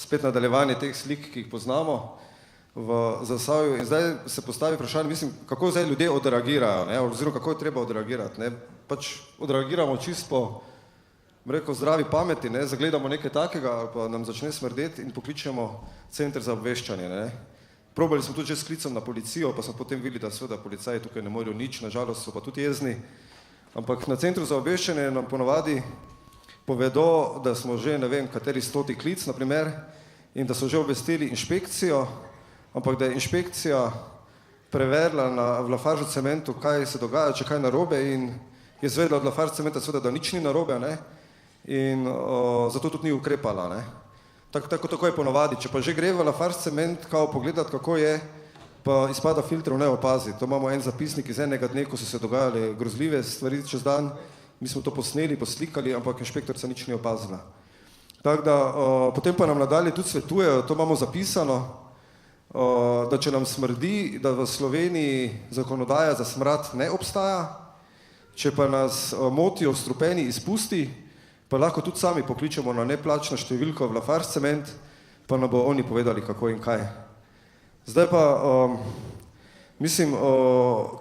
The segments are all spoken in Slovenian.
spet nadaljevanje teh slik, ki jih poznamo v Zasavju. In zdaj se postavi vprašanje, mislim, kako zdaj ljudje odreagirajo, ne, oziroma kako je treba odreagirati, ne. Pač odreagiramo čisto po, rekel, zdravi pameti, ne, zagledamo nekaj takega ali pa nam začne smrdeti in pokličemo center za obveščanje, ne. Probali smo tudi že s klicem na policijo, pa smo potem videli, da seveda policaji tukaj ne morejo nič, nažalost so pa tudi jezni. Ampak na centru za obveščanje nam ponavadi povedo, da smo že ne vem kateri 100. klic, na primer, in da so že obvestili inšpekcijo, ampak da je inšpekcija preverila v Lafarge cementu, kaj se dogaja, če kaj narobe, in je izvedela od Lafarge cementa seveda, da nič ni narobe, ne, in zato tudi ni ukrepala, ne. Tako je ponavadi, če pa že gre v Lafarge cement kao pogledati, kako je, pa izpada filtrov ne opazi. To imamo en zapisnik iz enega dne, ko so se dogajale grozljive stvari čez dan, mi smo to posneli, poslikali, ampak inšpektorica nič ni opazila. Tako da, potem pa nam nadalje tudi svetujejo, to imamo zapisano, da če nam smrdi, da v Sloveniji zakonodaja za smrad ne obstaja, če pa nas motijo strupeni izpusti, pa lahko tudi sami pokličemo na neplačno številko v Lafarge cement, pa nam bo oni povedali, kako in kaj. Zdaj pa, mislim,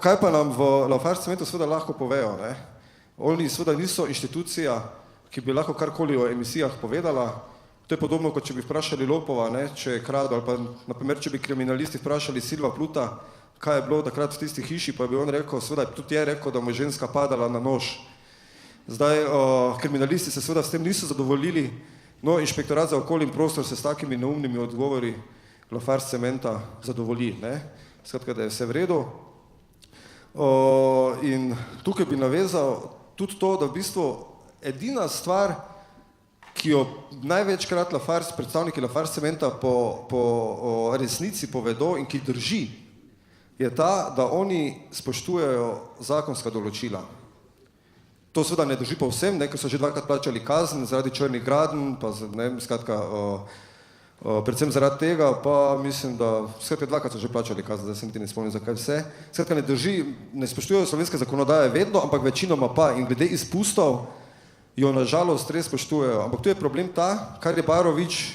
kaj pa nam v Lafarge cementu seveda lahko povejo, ne? Oni seveda niso inštitucija, ki bi lahko karkoli o emisijah povedala. To je podobno, kot če bi vprašali Lopova, ne, če je kradel, ali pa na primer, če bi kriminalisti vprašali Silva Pluta, kaj je bilo takrat v tisti hiši, pa bi on rekel, seveda tudi je rekel, da mu je ženska padala na nož. Zdaj, kriminalisti se seveda s tem niso zadovoljili, no, inšpektorat za okolje in prostor se s takimi neumnimi odgovori Lafarge cementa zadovolji, ne, skratka, da je vse v redu. In tukaj bi navezal tudi to, da v bistvu edina stvar, ki jo največkrat predstavniki Lafarge cementa po resnici povedo in ki drži, je ta, da oni spoštujejo zakonska določila. To seveda ne drži povsem, ker so že dvakrat plačali kazen zaradi črnih gradenj, pa ne vem, skratka, predvsem zaradi tega, pa mislim, da skratka dvakrat so že plačali kazen, zdaj se niti ne spomnim, zakaj vse. Skratka, ne drži, ne spoštujejo slovenske zakonodaje vedno, ampak večinoma pa, in glede izpustov jo nažalost res spoštujejo. Ampak tu je problem ta, kar je Barovič,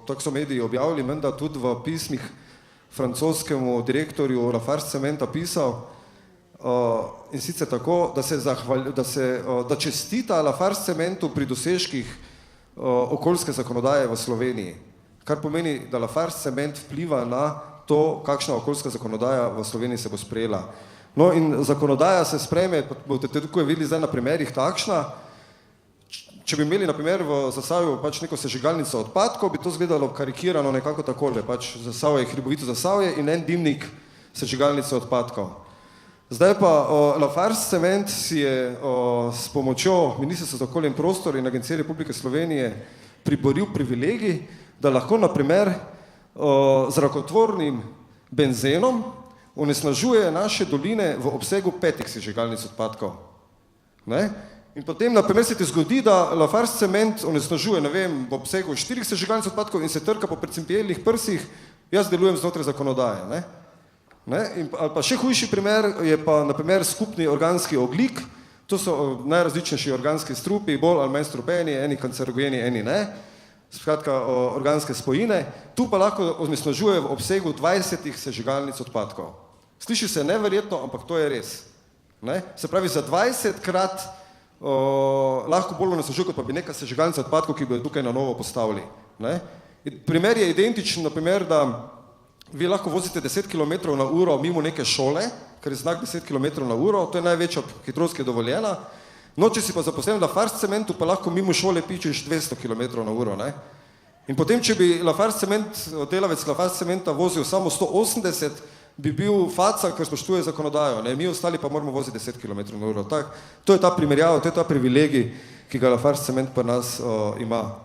tako so mediji objavili, menda tudi v pismih francoskemu direktorju Lafarge cementa pisal, in sicer tako, da čestita Lafarge cementu pri dosežkih okoljske zakonodaje v Sloveniji, kar pomeni, da Lafarge cement vpliva na to, kakšna okoljska zakonodaja v Sloveniji se bo sprejela. No, in zakonodaja se sprejme, boste tukaj videli zdaj na primerih takšna, če bi imeli na primer v Zasavju pač neko sežigalnico odpadkov, bi to izgledalo karikirano nekako takole, pač Zasavje, hribovito Zasavje in en dimnik sežigalnice odpadkov. Zdaj pa Lafarge cement si je s pomočjo Ministrstva za okolje in prostor in Agencije Republike Slovenije priboril privilegij, da lahko na primer zrakotvornim benzenom onesnažuje naše doline v obsegu 5 sežigalnic odpadkov. Ne? In potem na primer se ti zgodi, da Lafarge cement onesnažuje, ne vem, v obsegu 4 sežigalnic odpadkov in se trka po principijelnih prsih, jaz delujem znotraj zakonodaje, ne? Ali pa še hujši primer je pa na primer skupni organski ogljik, to so najrazličnejši organski strupi, bolj ali manj strupeni, eni kancerogeni, eni ne, skratka organske spojine, tu pa lahko onesnažuje v obsegu 20 sežigalnic odpadkov. Sliši se neverjetno, ampak to je res. Ne? Se pravi, za 20-krat lahko bolj onesnažuje, kot pa bi neka sežigalnica odpadkov, ki bi jo tukaj na novo postavili. Ne? Primer je identičen, na primer, da vi lahko vozite 10 km na uro mimo neke šole, ker je znak 10 km na uro, to je največja hitrost, ki je dovoljena. No, če si pa zaposlen v Lafarge cementu, pa lahko mimo šole pičeš 200 km na uro, ne? In potem, če bi Lafarge cement, delavec Lafarge cementa vozil samo 180, bi bil faca, ker spoštuje zakonodajo, ne? Mi ostali pa moramo voziti 10 km na uro. To je ta primerjava, to je ta privilegij, ki ga Lafarge cement pri nas ima.